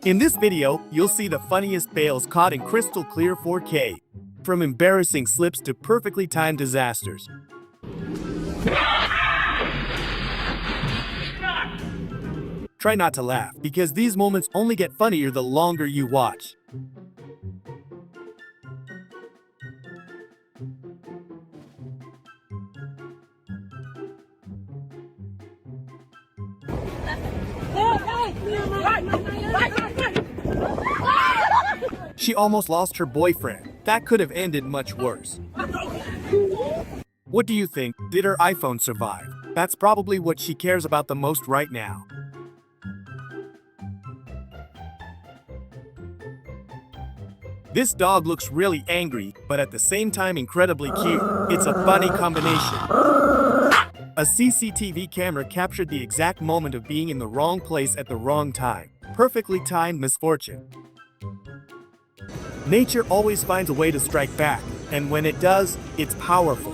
In this video, you'll see the funniest fails caught in crystal clear 4K. From embarrassing slips to perfectly timed disasters. Try not to laugh, because these moments only get funnier the longer you watch. She almost lost her boyfriend. That could have ended much worse. What do you think? Did her iPhone survive? That's probably what she cares about the most right now. This dog looks really angry, but at the same time incredibly cute. It's a funny combination. A CCTV camera captured the exact moment of being in the wrong place at the wrong time. Perfectly timed misfortune. Nature always finds a way to strike back, and when it does, it's powerful.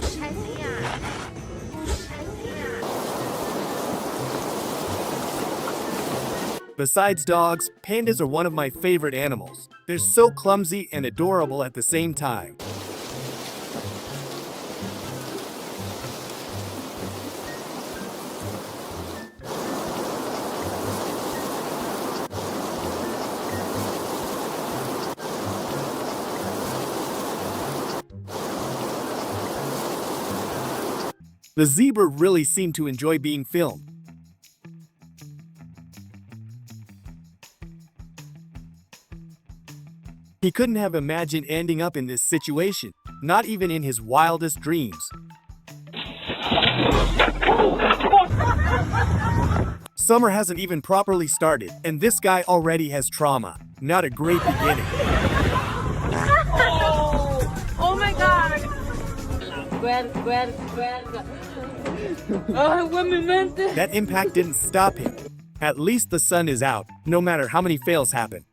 Besides dogs, pandas are one of my favorite animals. They're so clumsy and adorable at the same time. The zebra really seemed to enjoy being filmed. He couldn't have imagined ending up in this situation, not even in his wildest dreams. Summer hasn't even properly started, and this guy already has trauma. Not a great beginning. Oh my god! That impact didn't stop him. At least the sun is out, no matter how many fails happen.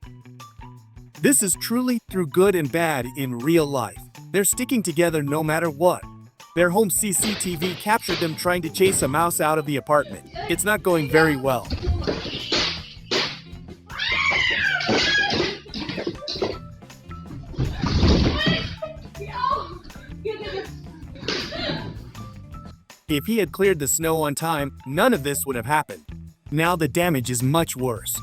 This is truly through good and bad in real life. They're sticking together no matter what. Their home CCTV captured them trying to chase a mouse out of the apartment. It's not going very well. If he had cleared the snow on time, none of this would have happened. Now the damage is much worse.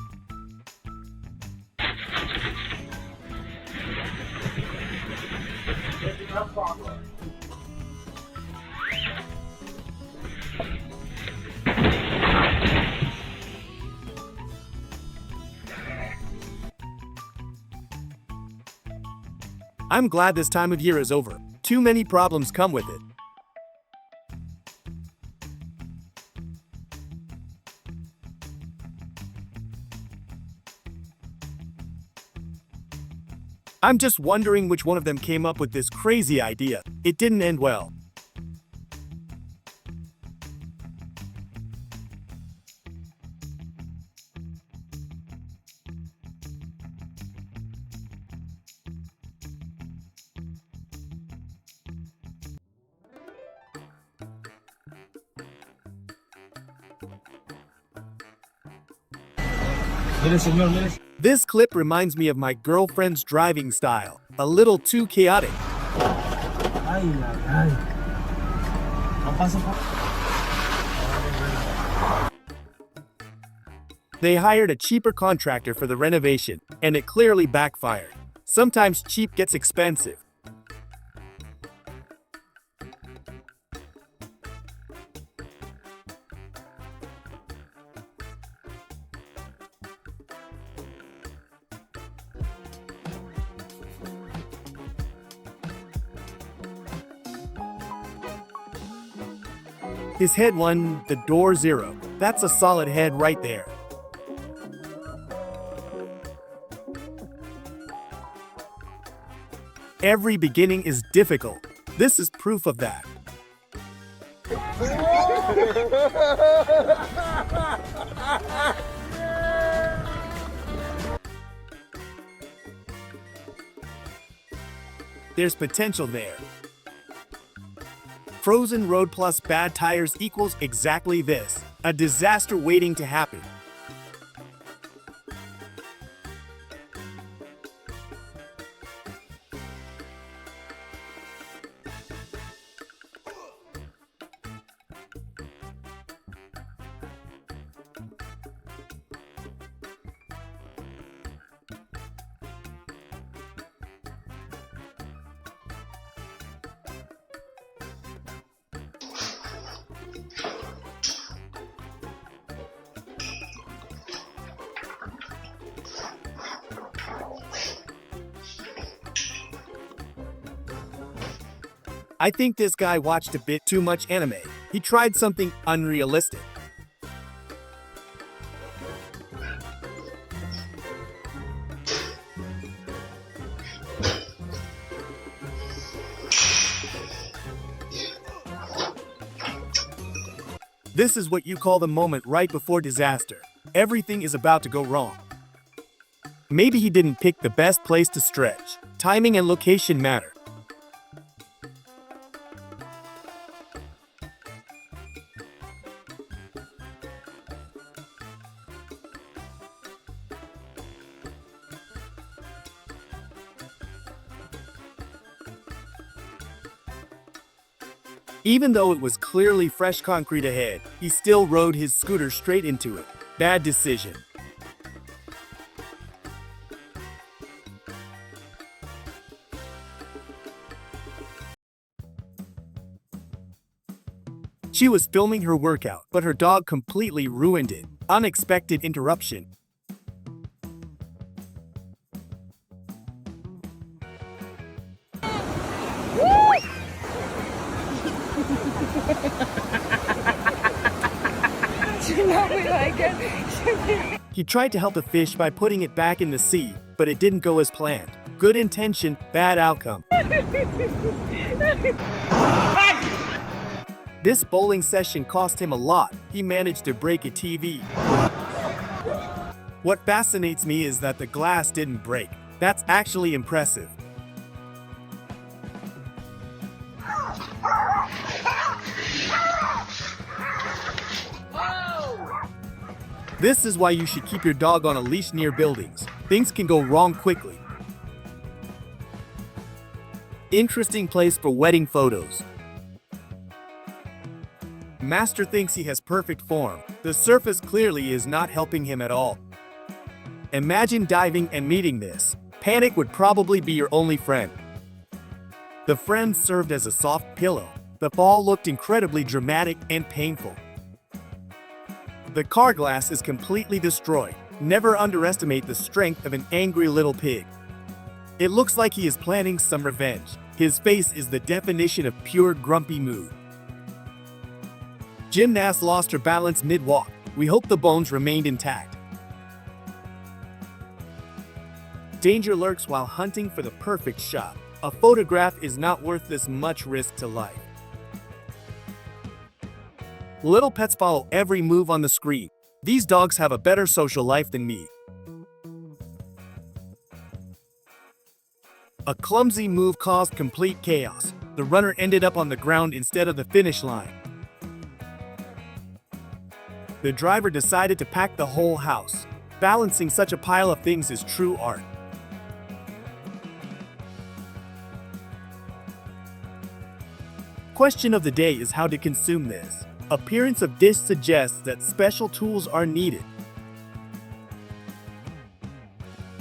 I'm glad this time of year is over. Too many problems come with it. I'm just wondering which one of them came up with this crazy idea. It didn't end well. This clip reminds me of my girlfriend's driving style. A little too chaotic. They hired a cheaper contractor for the renovation, and it clearly backfired. Sometimes cheap gets expensive. His head 1, the door 0. That's a solid head right there. Every beginning is difficult. This is proof of that. There's potential there. Frozen road plus bad tires equals exactly this, a disaster waiting to happen. I think this guy watched a bit too much anime. He tried something unrealistic. This is what you call the moment right before disaster. Everything is about to go wrong. Maybe he didn't pick the best place to stretch. Timing and location matter. Even though it was clearly fresh concrete ahead, he still rode his scooter straight into it. Bad decision. She was filming her workout, but her dog completely ruined it. Unexpected interruption. He tried to help the fish by putting it back in the sea, but it didn't go as planned. Good intention, bad outcome. This bowling session cost him a lot. He managed to break a TV. What fascinates me is that the glass didn't break. That's actually impressive. This is why you should keep your dog on a leash near buildings. Things can go wrong quickly. Interesting place for wedding photos. Master thinks he has perfect form. The surface clearly is not helping him at all. Imagine diving and meeting this. Panic would probably be your only friend. The friend served as a soft pillow. The fall looked incredibly dramatic and painful. The car glass is completely destroyed. Never underestimate the strength of an angry little pig. It looks like he is planning some revenge. His face is the definition of pure grumpy mood. Gymnast lost her balance mid-walk. We hope the bones remained intact. Danger lurks while hunting for the perfect shot. A photograph is not worth this much risk to life. Little pets follow every move on the screen. These dogs have a better social life than me. A clumsy move caused complete chaos. The runner ended up on the ground instead of the finish line. The driver decided to pack the whole house. Balancing such a pile of things is true art. Question of the day is how to consume this. Appearance of dish suggests that special tools are needed.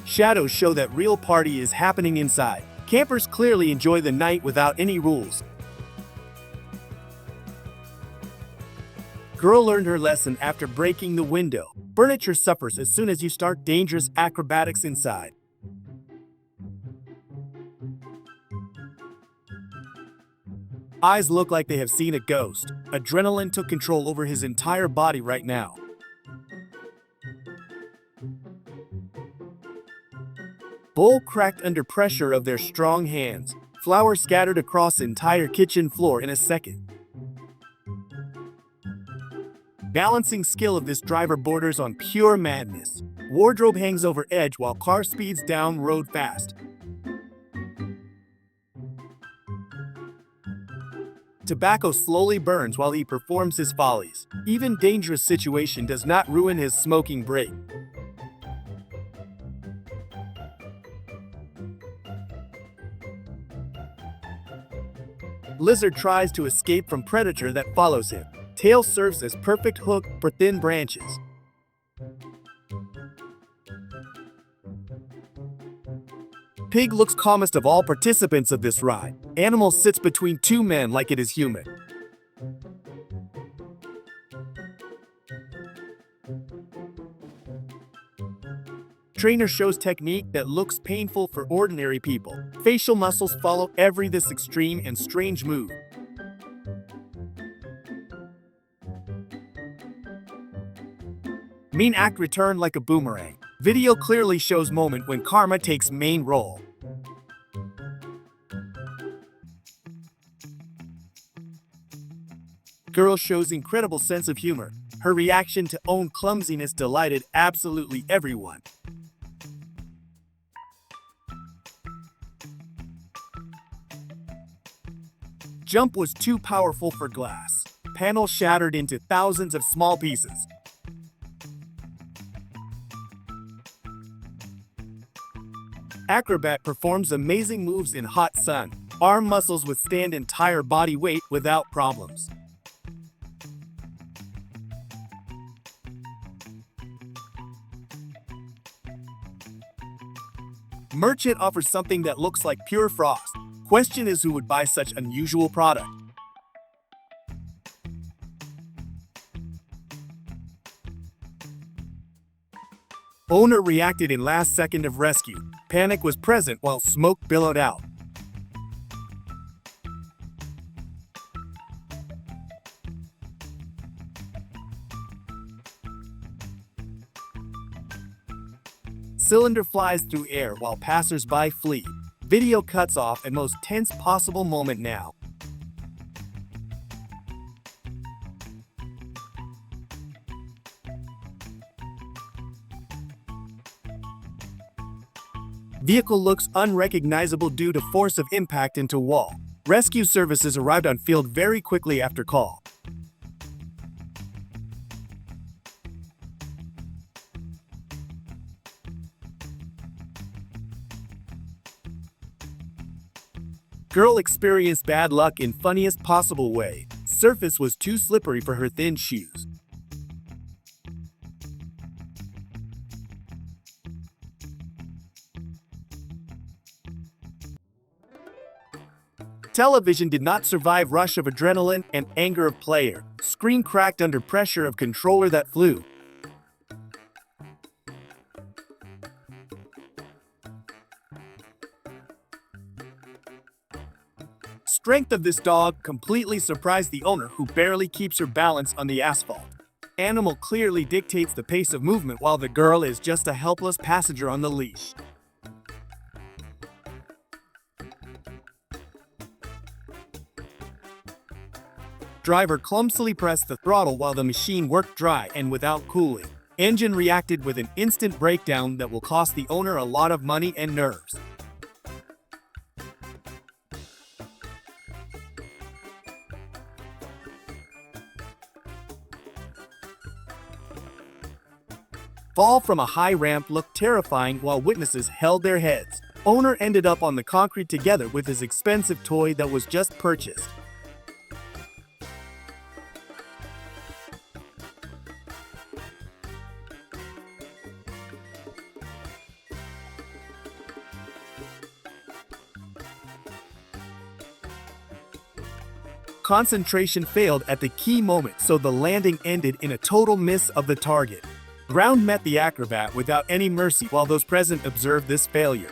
Shadows show that real party is happening inside. Campers clearly enjoy the night without any rules. Girl learned her lesson after breaking the window. Furniture suffers as soon as you start dangerous acrobatics inside. Eyes look like they have seen a ghost. Adrenaline took control over his entire body right now. Bowl cracked under pressure of their strong hands. Flour scattered across the entire kitchen floor in a second. Balancing skill of this driver borders on pure madness. Wardrobe hangs over edge while car speeds down road fast. Tobacco slowly burns while he performs his follies. Even dangerous situation does not ruin his smoking break. Lizard tries to escape from predator that follows him. Tail serves as perfect hook for thin branches. Pig looks calmest of all participants of this ride. Animal sits between two men like it is human. Trainer shows technique that looks painful for ordinary people. Facial muscles follow every this extreme and strange move. Mean act return like a boomerang. Video clearly shows moment when karma takes main role. Girl shows incredible sense of humor. Her reaction to own clumsiness delighted absolutely everyone. Jump was too powerful for glass. Panel shattered into thousands of small pieces. Acrobat performs amazing moves in hot sun. Arm muscles withstand entire body weight without problems. Merchant offers something that looks like pure frost. Question is who would buy such unusual product? Owner reacted in last second of rescue. Panic was present while smoke billowed out. Cylinder flies through air while passers-by flee. Video cuts off at most tense possible moment now. Vehicle looks unrecognizable due to force of impact into wall. Rescue services arrived on field very quickly after call. Girl experienced bad luck in funniest possible way. Surface was too slippery for her thin shoes. Television did not survive rush of adrenaline and anger of player. Screen cracked under pressure of controller that flew. Strength of this dog completely surprised the owner, who barely keeps her balance on the asphalt. Animal clearly dictates the pace of movement while the girl is just a helpless passenger on the leash. Driver clumsily pressed the throttle while the machine worked dry and without cooling. Engine reacted with an instant breakdown that will cost the owner a lot of money and nerves. Fall from a high ramp looked terrifying while witnesses held their heads. Owner ended up on the concrete together with his expensive toy that was just purchased. Concentration failed at the key moment, so the landing ended in a total miss of the target. Ground met the acrobat without any mercy while those present observed this failure.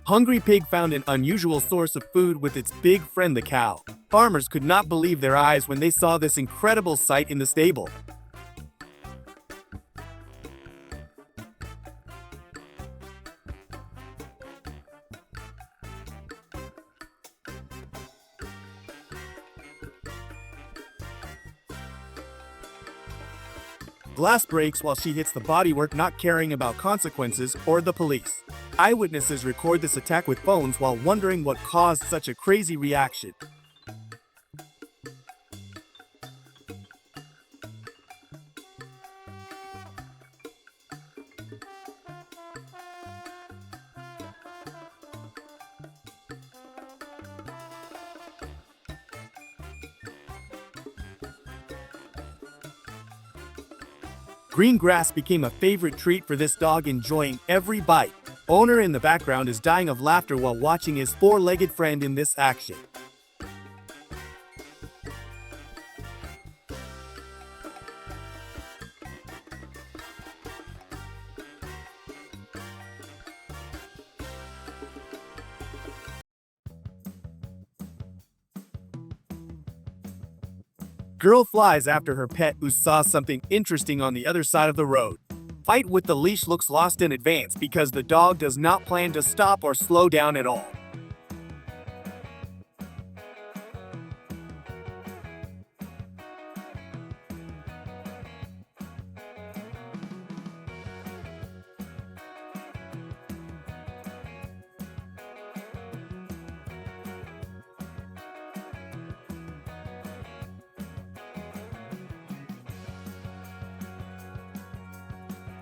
Hungry Pig found an unusual source of food with its big friend the cow. Farmers could not believe their eyes when they saw this incredible sight in the stable. Glass breaks while she hits the bodywork, not caring about consequences or the police. Eyewitnesses record this attack with phones while wondering what caused such a crazy reaction. Green grass became a favorite treat for this dog, enjoying every bite. Owner in the background is dying of laughter while watching his four-legged friend in this action. Girl flies after her pet who saw something interesting on the other side of the road. Fight with the leash looks lost in advance because the dog does not plan to stop or slow down at all.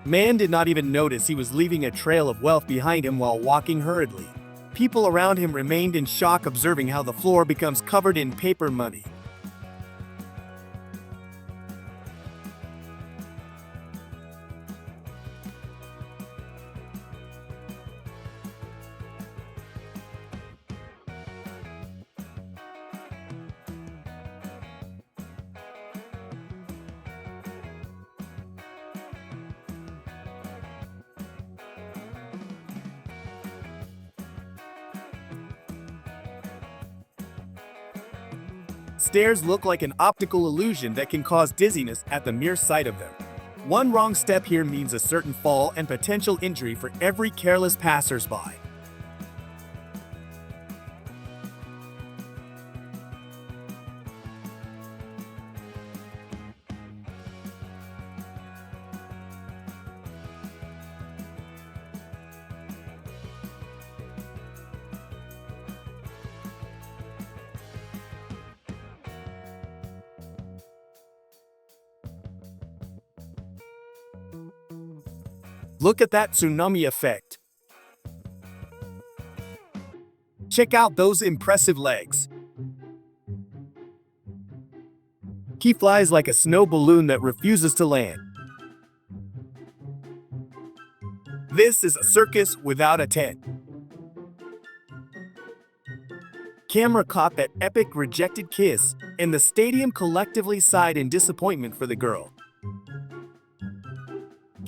Man did not even notice he was leaving a trail of wealth behind him while walking hurriedly. People around him remained in shock, observing how the floor becomes covered in paper money. Stairs look like an optical illusion that can cause dizziness at the mere sight of them. One wrong step here means a certain fall and potential injury for every careless passersby. Look at that tsunami effect. Check out those impressive legs. He flies like a snow balloon that refuses to land. This is a circus without a tent. Camera caught that epic rejected kiss, and the stadium collectively sighed in disappointment for the girl.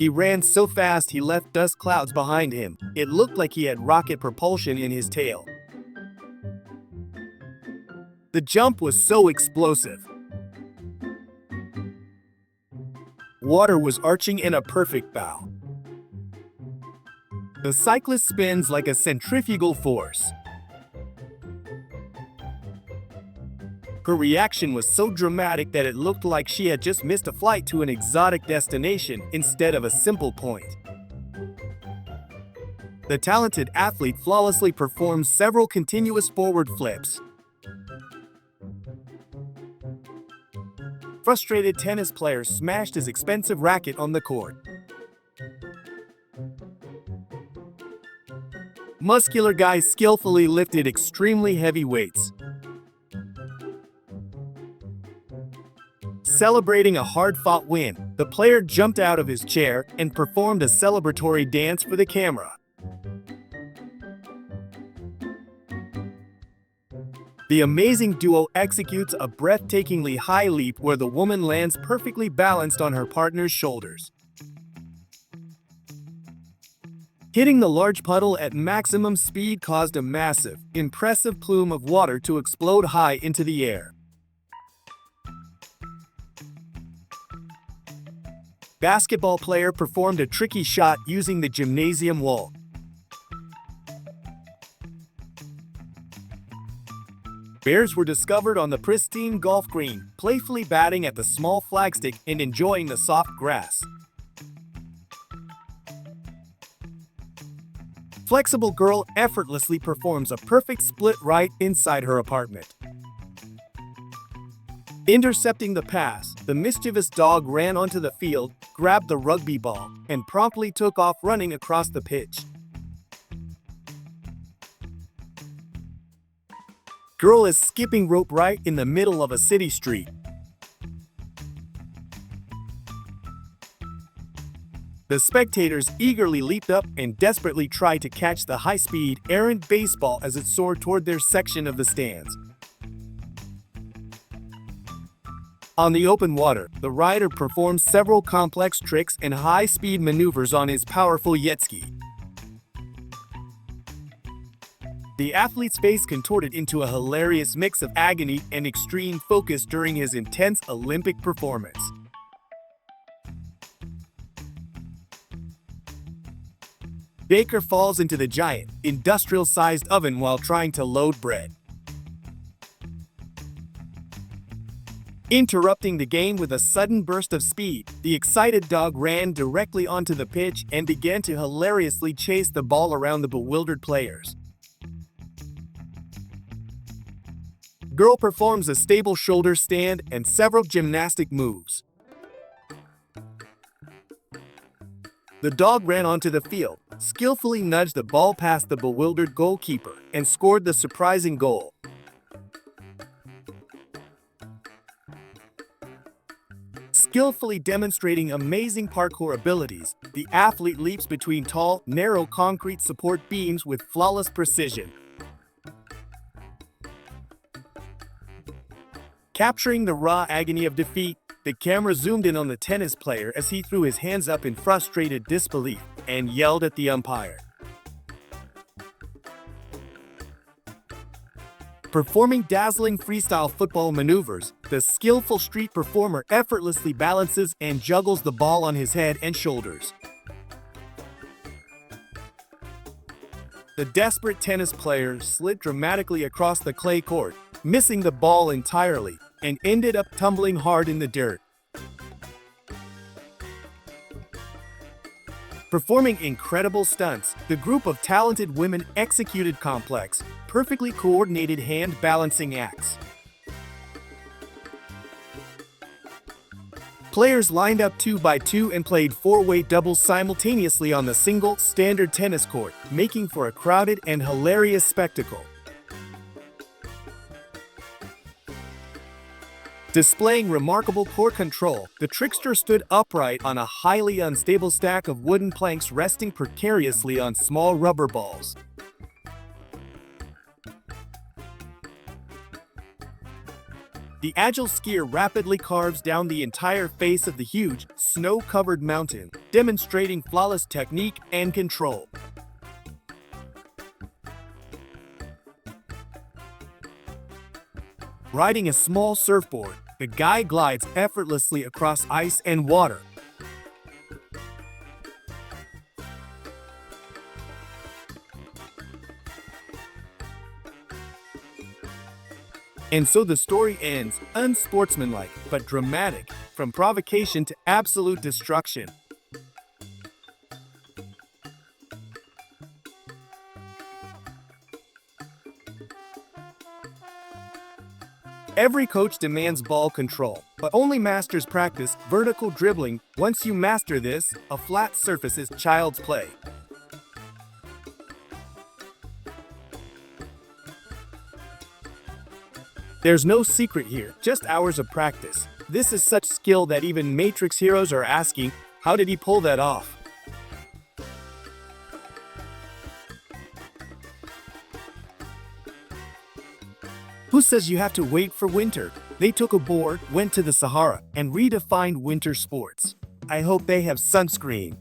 He ran so fast he left dust clouds behind him. It looked like he had rocket propulsion in his tail. The jump was so explosive. Water was arching in a perfect bow. The cyclist spins like a centrifugal force. Her reaction was so dramatic that it looked like she had just missed a flight to an exotic destination instead of a simple point. The talented athlete flawlessly performed several continuous forward flips. Frustrated tennis player smashed his expensive racket on the court. Muscular guy skillfully lifted extremely heavy weights. Celebrating a hard-fought win, the player jumped out of his chair and performed a celebratory dance for the camera. The amazing duo executes a breathtakingly high leap where the woman lands perfectly balanced on her partner's shoulders. Hitting the large puddle at maximum speed caused a massive, impressive plume of water to explode high into the air. Basketball player performed a tricky shot using the gymnasium wall. Bears were discovered on the pristine golf green, playfully batting at the small flagstick and enjoying the soft grass. Flexible girl effortlessly performs a perfect split right inside her apartment. Intercepting the pass, the mischievous dog ran onto the field, grabbed the rugby ball, and promptly took off running across the pitch. Girl is skipping rope right in the middle of a city street. The spectators eagerly leaped up and desperately tried to catch the high-speed, errant baseball as it soared toward their section of the stands. On the open water, the rider performed several complex tricks and high-speed maneuvers on his powerful jet ski. The athlete's face contorted into a hilarious mix of agony and extreme focus during his intense Olympic performance. Baker falls into the giant, industrial-sized oven while trying to load bread. Interrupting the game with a sudden burst of speed, the excited dog ran directly onto the pitch and began to hilariously chase the ball around the bewildered players. Girl performs a stable shoulder stand and several gymnastic moves. The dog ran onto the field, skillfully nudged the ball past the bewildered goalkeeper, and scored the surprising goal. Skillfully demonstrating amazing parkour abilities, the athlete leaps between tall, narrow concrete support beams with flawless precision. Capturing the raw agony of defeat, the camera zoomed in on the tennis player as he threw his hands up in frustrated disbelief and yelled at the umpire. Performing dazzling freestyle football maneuvers, the skillful street performer effortlessly balances and juggles the ball on his head and shoulders. The desperate tennis player slid dramatically across the clay court, missing the ball entirely, and ended up tumbling hard in the dirt. Performing incredible stunts, the group of talented women executed complex, perfectly coordinated hand balancing acts. Players lined up 2 by 2 and played 4-way doubles simultaneously on the single, standard tennis court, making for a crowded and hilarious spectacle. Displaying remarkable core control, the trickster stood upright on a highly unstable stack of wooden planks resting precariously on small rubber balls. The agile skier rapidly carves down the entire face of the huge, snow-covered mountain, demonstrating flawless technique and control. Riding a small surfboard, the guy glides effortlessly across ice and water. And so the story ends, unsportsmanlike but dramatic, from provocation to absolute destruction. Every coach demands ball control, but only masters practice vertical dribbling. Once you master this, a flat surface is child's play. There's no secret here, just hours of practice. This is such skill that even Matrix heroes are asking, how did he pull that off? Who says you have to wait for winter? They took a board, went to the Sahara, and redefined winter sports. I hope they have sunscreen.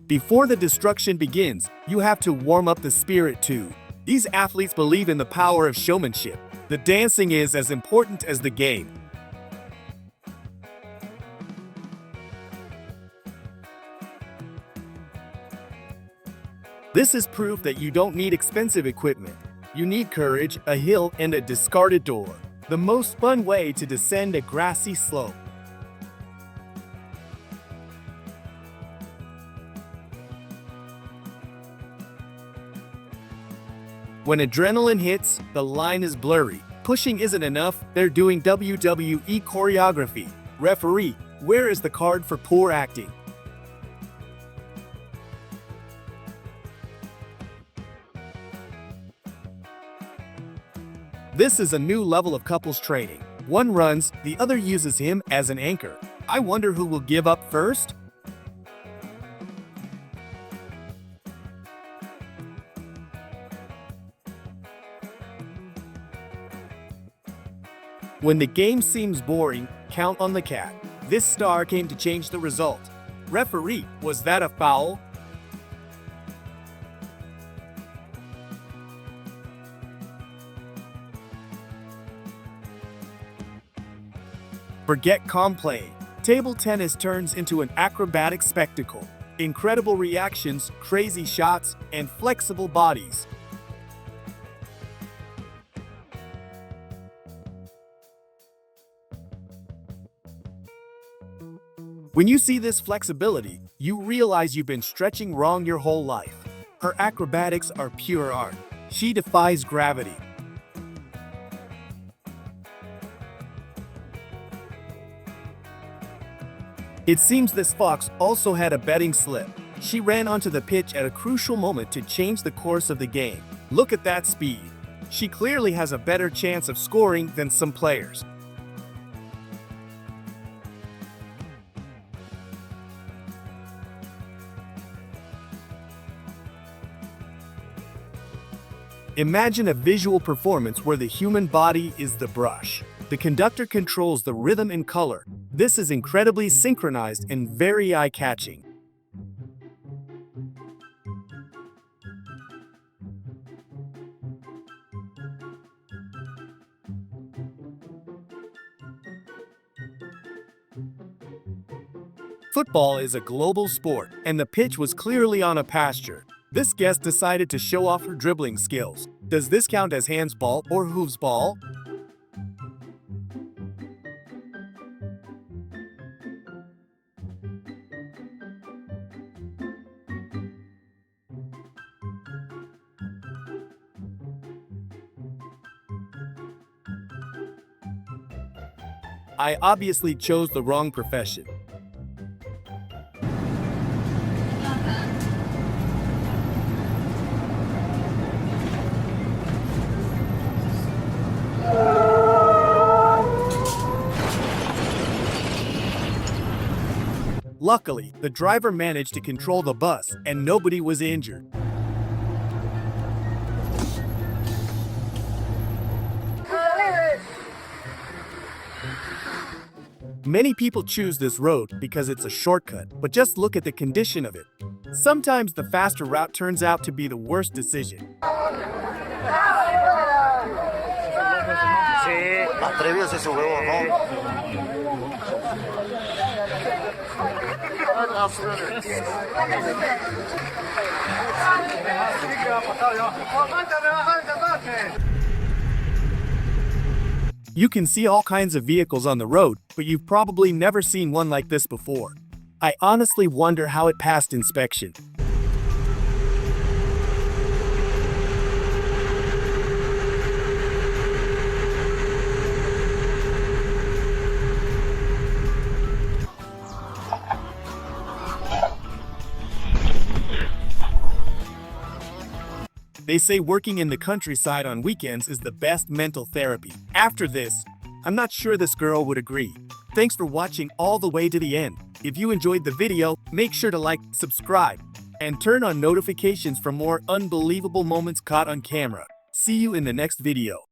Before the destruction begins, you have to warm up the spirit too. These athletes believe in the power of showmanship. The dancing is as important as the game. This is proof that you don't need expensive equipment. You need courage, a hill, and a discarded door. The most fun way to descend a grassy slope. When adrenaline hits, the line is blurry. Pushing isn't enough, they're doing WWE choreography. Referee, where is the card for poor acting? This is a new level of couples training. One runs, the other uses him as an anchor. I wonder who will give up first? When the game seems boring, count on the cat. This star came to change the result. Referee, was that a foul? Forget calm playing. Table tennis turns into an acrobatic spectacle. Incredible reactions, crazy shots, and flexible bodies. When you see this flexibility, you realize you've been stretching wrong your whole life. Her acrobatics are pure art. She defies gravity. It seems this fox also had a betting slip. She ran onto the pitch at a crucial moment to change the course of the game. Look at that speed. She clearly has a better chance of scoring than some players. Imagine a visual performance where the human body is the brush. The conductor controls the rhythm and color. This is incredibly synchronized and very eye-catching. Football is a global sport, and the pitch was clearly on a pasture. This guest decided to show off her dribbling skills. Does this count as handsball or hoofsball? I obviously chose the wrong profession. Luckily, the driver managed to control the bus and nobody was injured. Many people choose this road because it's a shortcut, but just look at the condition of it. Sometimes the faster route turns out to be the worst decision. Sí, atrevidos ese huevo, ¿no? You can see all kinds of vehicles on the road, but you've probably never seen one like this before. I honestly wonder how it passed inspection. They say working in the countryside on weekends is the best mental therapy. After this, I'm not sure this girl would agree. Thanks for watching all the way to the end. If you enjoyed the video, make sure to like, subscribe, and turn on notifications for more unbelievable moments caught on camera. See you in the next video.